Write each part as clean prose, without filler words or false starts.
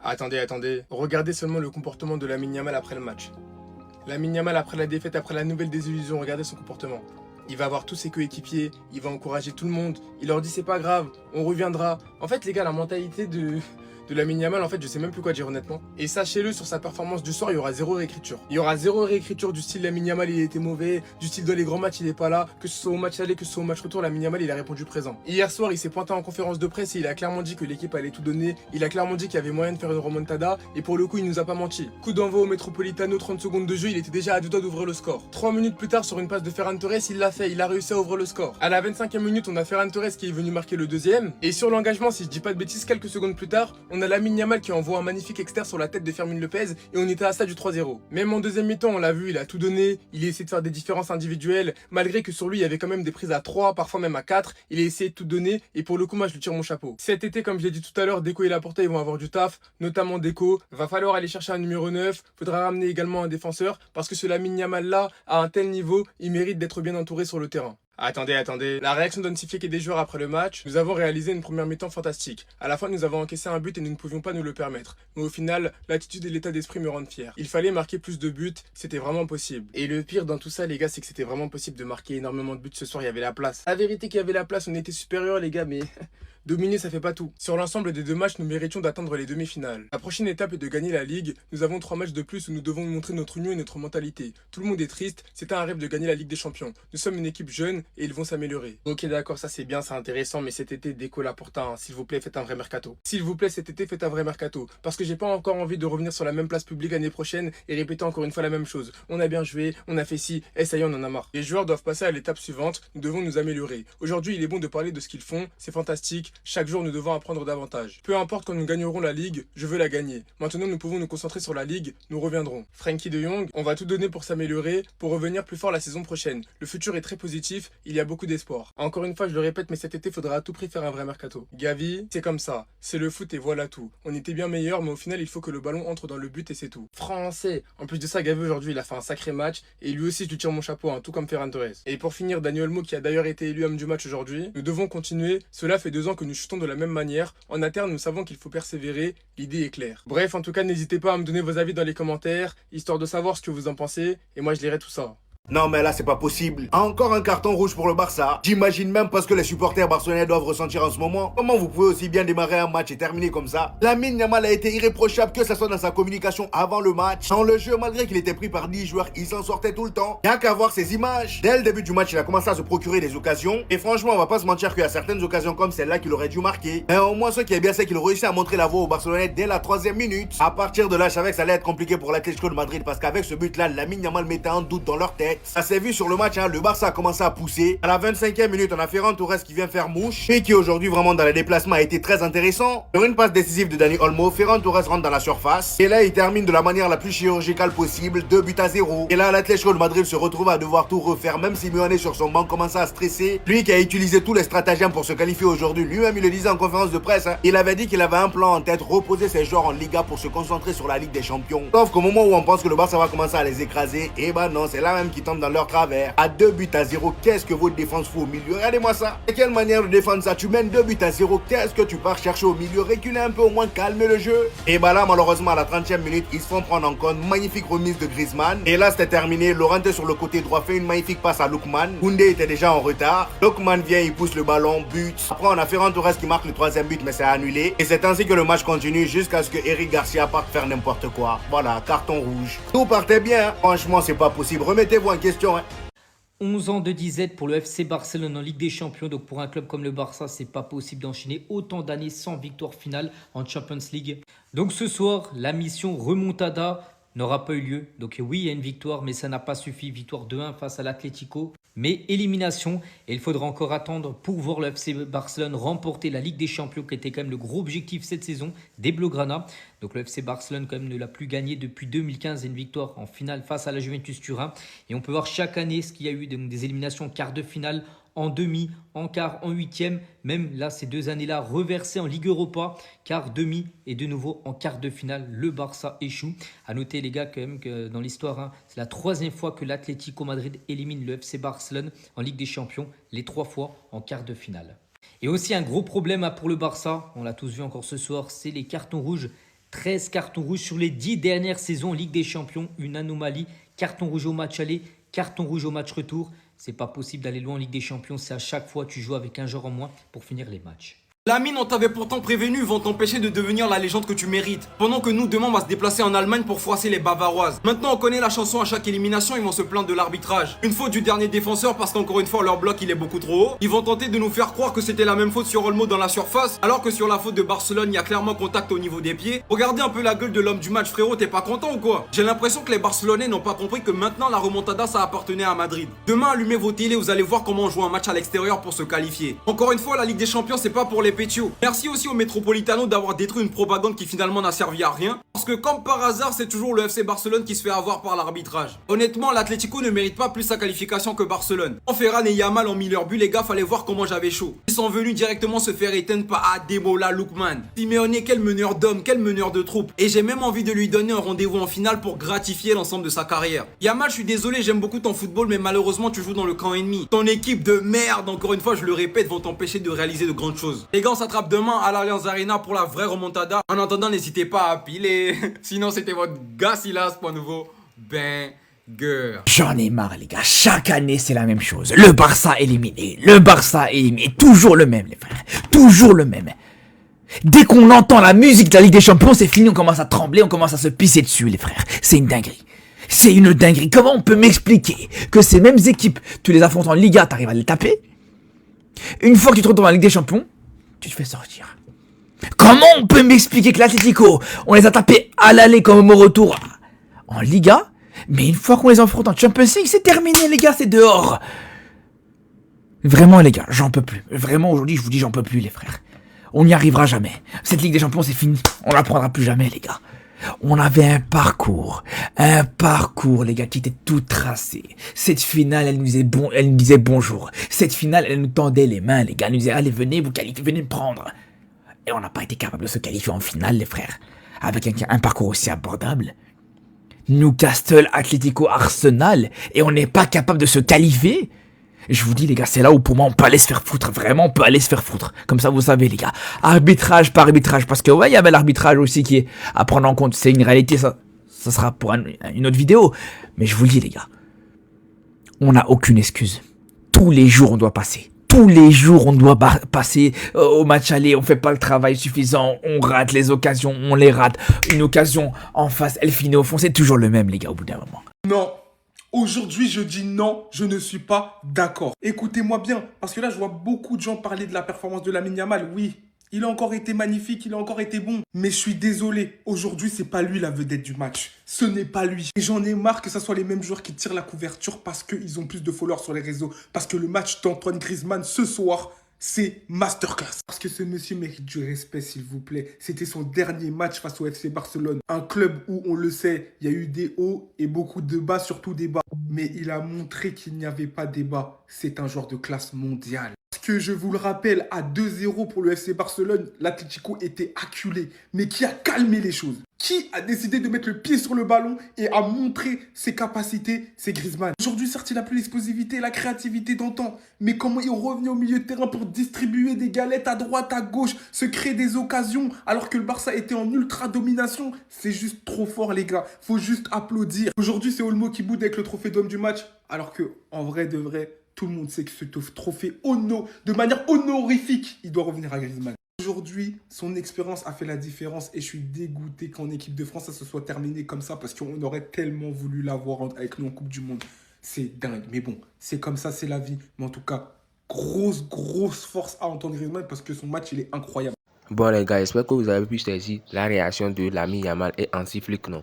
Attendez. Regardez seulement le comportement de Lamine Yamal après le match. Lamine Yamal après la défaite, après la nouvelle désillusion, regardez son comportement. Il va voir tous ses coéquipiers, il va encourager tout le monde, il leur dit c'est pas grave, on reviendra. En fait les gars, la mentalité de Lamine Yamal, en fait je sais même plus quoi dire honnêtement. Et sachez-le, sur sa performance du soir, il y aura zéro réécriture. Il y aura zéro réécriture du style Lamine Yamal il était mauvais, du style dans les grands matchs il est pas là, que ce soit au match aller, que ce soit au match retour, Lamine Yamal il a répondu présent. Hier soir il s'est pointé en conférence de presse et il a clairement dit que l'équipe allait tout donner, il a clairement dit qu'il y avait moyen de faire une remontada et pour le coup il nous a pas menti. Coup d'envoi au Metropolitano, 30 secondes de jeu, il était déjà à 2 doigts d'ouvrir le score. 3 minutes plus tard sur une passe de Ferran Torres, il l'a fait, il a réussi à ouvrir le score. À la 25e minute on a Ferran Torres qui est venu marquer le deuxième et sur l'engagement, si je dis pas de bêtises, quelques secondes plus tard, on a Lamine Yamal qui envoie un magnifique externe sur la tête de Fermin Lopez et on était à ça du 3-0. Même en deuxième mi-temps, on l'a vu, il a tout donné, il a essayé de faire des différences individuelles, malgré que sur lui il y avait quand même des prises à 3, parfois même à 4, il a essayé de tout donner et pour le coup moi je lui tire mon chapeau. Cet été, comme je l'ai dit tout à l'heure, Deco et Laporta ils vont avoir du taf, notamment Deco, va falloir aller chercher un numéro 9, faudra ramener également un défenseur parce que ce Lamine Yamal là, à un tel niveau, il mérite d'être bien entouré sur le terrain. Attendez. La réaction d'Hansy et des joueurs après le match, nous avons réalisé une première mi-temps fantastique. À la fin, nous avons encaissé un but et nous ne pouvions pas nous le permettre. Mais au final, l'attitude et l'état d'esprit me rendent fier. Il fallait marquer plus de buts, c'était vraiment possible. Et le pire dans tout ça, les gars, c'est que c'était vraiment possible de marquer énormément de buts ce soir, il y avait la place. La vérité qu'il y avait la place, on était supérieurs les gars, mais dominer, ça fait pas tout. Sur l'ensemble des deux matchs, nous méritions d'atteindre les demi-finales. La prochaine étape est de gagner la Ligue. Nous avons 3 matchs de plus où nous devons montrer notre union et notre mentalité. Tout le monde est triste, c'était un rêve de gagner la Ligue des Champions. Nous sommes une équipe jeune et ils vont s'améliorer. Ok d'accord, ça c'est bien, c'est intéressant, mais cet été, Deco Laporta, hein, s'il vous plaît, faites un vrai mercato. S'il vous plaît, cet été, faites un vrai mercato. Parce que j'ai pas encore envie de revenir sur la même place publique l'année prochaine et répéter encore une fois la même chose. On a bien joué, on a fait ci, et ça y est, on en a marre. Les joueurs doivent passer à l'étape suivante, nous devons nous améliorer. Aujourd'hui, il est bon de parler de ce qu'ils font, c'est fantastique. Chaque jour, nous devons apprendre davantage. Peu importe quand nous gagnerons la Ligue, je veux la gagner. Maintenant, nous pouvons nous concentrer sur la Ligue, nous reviendrons. Frenkie de Jong, on va tout donner pour s'améliorer, pour revenir plus fort la saison prochaine. Le futur est très positif, il y a beaucoup d'espoir. Encore une fois, je le répète, mais cet été, faudra à tout prix faire un vrai mercato. Gavi, c'est comme ça. C'est le foot et voilà tout. On était bien meilleur, mais au final, il faut que le ballon entre dans le but et c'est tout. Français. En plus de ça, Gavi aujourd'hui, il a fait un sacré match et lui aussi, je lui tire mon chapeau, hein, tout comme Ferran Torres. Et pour finir, Dani Olmo, qui a d'ailleurs été élu homme du match aujourd'hui, nous devons continuer. Cela fait 2 ans que nous chutons de la même manière. En interne, nous savons qu'il faut persévérer. L'idée est claire. Bref, en tout cas, n'hésitez pas à me donner vos avis dans les commentaires, histoire de savoir ce que vous en pensez. Et moi, je lirai tout ça. Non mais là c'est pas possible. Encore un carton rouge pour le Barça. J'imagine même pas ce que les supporters barcelonais doivent ressentir en ce moment. Comment vous pouvez aussi bien démarrer un match et terminer comme ça? Lamine Yamal a été irréprochable, que ce soit dans sa communication avant le match, dans le jeu, malgré qu'il était pris par 10 joueurs, il s'en sortait tout le temps. Rien qu'à voir ces images. Dès le début du match, il a commencé à se procurer des occasions. Et franchement, on va pas se mentir qu'il y a certaines occasions comme celle-là qu'il aurait dû marquer. Mais au moins ce qui est bien, c'est qu'il réussit à montrer la voie aux Barcelonais dès la 3e minute. À partir de là, je savais que ça allait être compliqué pour l'Atlético de Madrid parce qu'avec ce but-là, Lamine Yamal mettait un doute dans leur tête. Ça s'est vu sur le match, hein, le Barça a commencé à pousser. À la 25e minute, on a Ferran Torres qui vient faire mouche et qui aujourd'hui vraiment dans les déplacements a été très intéressant. Sur une passe décisive de Dani Olmo, Ferran Torres rentre dans la surface et là il termine de la manière la plus chirurgicale possible, 2-0. Et là l'Atlético de Madrid se retrouve à devoir tout refaire, même si Simeone sur son banc commence à stresser. Lui qui a utilisé tous les stratagèmes pour se qualifier aujourd'hui, lui-même il le disait en conférence de presse, hein, il avait dit qu'il avait un plan en tête, reposer ses joueurs en Liga pour se concentrer sur la Ligue des Champions. Sauf qu'au moment où on pense que le Barça va commencer à les écraser, et bah non, c'est là même qui tombe dans leur travers. À 2-0, qu'est-ce que votre défense fait au milieu? Regardez-moi ça. De quelle manière de défendre ça? Tu mènes 2-0, qu'est-ce que tu pars chercher au milieu? Reculer un peu, au moins calmer le jeu. Et bah là, malheureusement, à la 30e minute, ils se font prendre en compte. Magnifique remise de Griezmann. Et là, c'était terminé. Lorente sur le côté droit fait une magnifique passe à Lookman. Koundé était déjà en retard. Lookman vient, il pousse le ballon, but. Après, on a Ferran Torres qui marque le 3e but, mais c'est annulé. Et c'est ainsi que le match continue jusqu'à ce que Eric Garcia parte faire n'importe quoi. Voilà, carton rouge. Tout partait bien. Franchement, c'est pas possible. Remettez-vous en question, hein. 11 ans de disette pour le FC Barcelone en Ligue des Champions. Donc pour un club comme le Barça, c'est pas possible d'enchaîner autant d'années sans victoire finale en Champions League. Donc ce soir, la mission remontada n'aura pas eu lieu. Donc oui, il y a une victoire, mais ça n'a pas suffi. Victoire 2-1 face à l'Atlético. Mais élimination, et il faudra encore attendre pour voir le FC Barcelone remporter la Ligue des Champions, qui était quand même le gros objectif cette saison des Blaugrana. Donc le FC Barcelone quand même ne l'a plus gagné depuis 2015, et une victoire en finale face à la Juventus Turin. Et on peut voir chaque année ce qu'il y a eu, donc des éliminations en quart de finale, en demi, en quart, en huitième. Même là, ces 2 années-là, reversées en Ligue Europa, quart, demi et de nouveau en quart de finale, le Barça échoue. À noter les gars quand même que dans l'histoire, hein, c'est la 3e fois que l'Atlético Madrid élimine le FC Barcelone en Ligue des Champions, les 3 fois en quart de finale. Et aussi un gros problème pour le Barça, on l'a tous vu encore ce soir, c'est les cartons rouges 13 cartons rouges sur les 10 dernières saisons en Ligue des Champions. Une anomalie. Carton rouge au match aller, carton rouge au match retour. C'est pas possible d'aller loin en Ligue des Champions. C'est à chaque fois tu joues avec un joueur en moins pour finir les matchs. Lamine, on t'avait pourtant prévenu, ils vont t'empêcher de devenir la légende que tu mérites. Pendant que nous, demain, on va se déplacer en Allemagne pour froisser les Bavaroises. Maintenant, on connaît la chanson à chaque élimination, ils vont se plaindre de l'arbitrage. Une faute du dernier défenseur parce qu'encore une fois, leur bloc, il est beaucoup trop haut. Ils vont tenter de nous faire croire que c'était la même faute sur Olmo dans la surface, alors que sur la faute de Barcelone, il y a clairement contact au niveau des pieds. Regardez un peu la gueule de l'homme du match, frérot, t'es pas content ou quoi? J'ai l'impression que les Barcelonais n'ont pas compris que maintenant, la remontada, ça appartenait à Madrid. Demain, allumez vos télés, vous allez voir comment on joue un match à l'extérieur pour se qualifier. Encore une fois, la Ligue des Champions, c'est pas pour les pétios. Merci aussi au Metropolitano d'avoir détruit une propagande qui finalement n'a servi à rien. Parce que comme par hasard, c'est toujours le FC Barcelone qui se fait avoir par l'arbitrage. Honnêtement, l'Atlético ne mérite pas plus sa qualification que Barcelone. Quand Ferran et Yamal ont mis leur but, les gars, fallait voir comment j'avais chaud. Ils sont venus directement se faire éteindre par Ademola Lookman. Simeone, quel meneur d'hommes, quel meneur de troupes. Et j'ai même envie de lui donner un rendez-vous en finale pour gratifier l'ensemble de sa carrière. Yamal, je suis désolé, j'aime beaucoup ton football, mais malheureusement, tu joues dans le camp ennemi. Ton équipe de merde, encore une fois, je le répète, vont t'empêcher de réaliser de grandes choses. Les gars, on s'attrape demain à l'Allianz Arena pour la vraie remontada. En attendant, n'hésitez pas à piler. Sinon, c'était votre gars Silas pour un nouveau banger. J'en ai marre les gars, chaque année c'est la même chose. Le Barça éliminé, toujours le même les frères, toujours le même. Dès qu'on entend la musique de la Ligue des Champions, c'est fini, on commence à trembler, on commence à se pisser dessus les frères. C'est une dinguerie. C'est une dinguerie. Comment on peut m'expliquer que ces mêmes équipes, tu les affrontes en Liga, t'arrives à les taper? Une fois que tu te retrouves en Ligue des Champions, tu te fais sortir. Comment on peut m'expliquer que l'Atlético, on les a tapés à l'aller comme au retour en Liga, mais une fois qu'on les affronte en Champions League, c'est terminé les gars, c'est dehors. Vraiment les gars, j'en peux plus. Vraiment aujourd'hui, je vous dis, j'en peux plus les frères. On n'y arrivera jamais. Cette Ligue des Champions, c'est fini. On la prendra plus jamais les gars. On avait un parcours les gars, qui était tout tracé. Cette finale, elle nous disait bonjour. Cette finale, elle nous tendait les mains les gars, elle nous disait allez venez vous qualifier, venez me prendre. Et on n'a pas été capable de se qualifier en finale, les frères. Avec un parcours aussi abordable. Newcastle, Atlético, Arsenal. Et on n'est pas capable de se qualifier. Je vous dis, les gars, c'est là où pour moi on peut aller se faire foutre. Vraiment, on peut aller se faire foutre. Comme ça, vous savez, les gars. Arbitrage par arbitrage. Parce que, ouais, il y avait l'arbitrage aussi qui est à prendre en compte. C'est une réalité, ça sera pour une autre vidéo. Mais je vous le dis, les gars. On n'a aucune excuse. Tous les jours, on doit passer. Tous les jours, on doit passer au match aller, on fait pas le travail suffisant, on rate les occasions, on les rate. Une occasion en face, elle finit au fond, c'est toujours le même, les gars, au bout d'un moment. Non, aujourd'hui je dis non, je ne suis pas d'accord. Écoutez-moi bien, parce que là je vois beaucoup de gens parler de la performance de Lamine Yamal, oui. Il a encore été magnifique, il a encore été bon. Mais je suis désolé, aujourd'hui, c'est pas lui la vedette du match. Ce n'est pas lui. Et j'en ai marre que ce soit les mêmes joueurs qui tirent la couverture parce qu'ils ont plus de followers sur les réseaux. Parce que le match d'Antoine Griezmann ce soir, c'est masterclass. Parce que ce monsieur mérite du respect, s'il vous plaît. C'était son dernier match face au FC Barcelone. Un club où, on le sait, il y a eu des hauts et beaucoup de bas, surtout des bas. Mais il a montré qu'il n'y avait pas de débat. C'est un joueur de classe mondiale. Parce que je vous le rappelle, à 2-0 pour le FC Barcelone, l'Atlético était acculé. Mais qui a calmé les choses? Qui a décidé de mettre le pied sur le ballon et a montré ses capacités? C'est Griezmann. Aujourd'hui, certes, il n'a plus l'explosivité et la créativité d'antan. Mais comment il revenait au milieu de terrain pour distribuer des galettes à droite, à gauche, se créer des occasions, alors que le Barça était en ultra domination? C'est juste trop fort, les gars. Faut juste applaudir. Aujourd'hui, c'est Olmo qui boude avec le trophée d'homme du match. Alors que, en vrai de vrai, tout le monde sait que ce trophée de manière honorifique, il doit revenir à Griezmann. Aujourd'hui, son expérience a fait la différence et je suis dégoûté qu'en équipe de France, ça se soit terminé comme ça parce qu'on aurait tellement voulu l'avoir avec nous en Coupe du Monde. C'est dingue. Mais bon, c'est comme ça, c'est la vie. Mais en tout cas, grosse force à Antoine Griezmann parce que son match, il est incroyable. Bon les gars, j'espère que vous avez pu saisir la réaction de Lamine Yamal et anti-flic, non?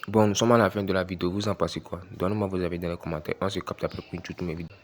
Bon, nous sommes à la fin de la vidéo. Vous en pensez quoi? Donnez-moi vos avis dans les commentaires. On se capte après pour une toute nouvelle vidéo.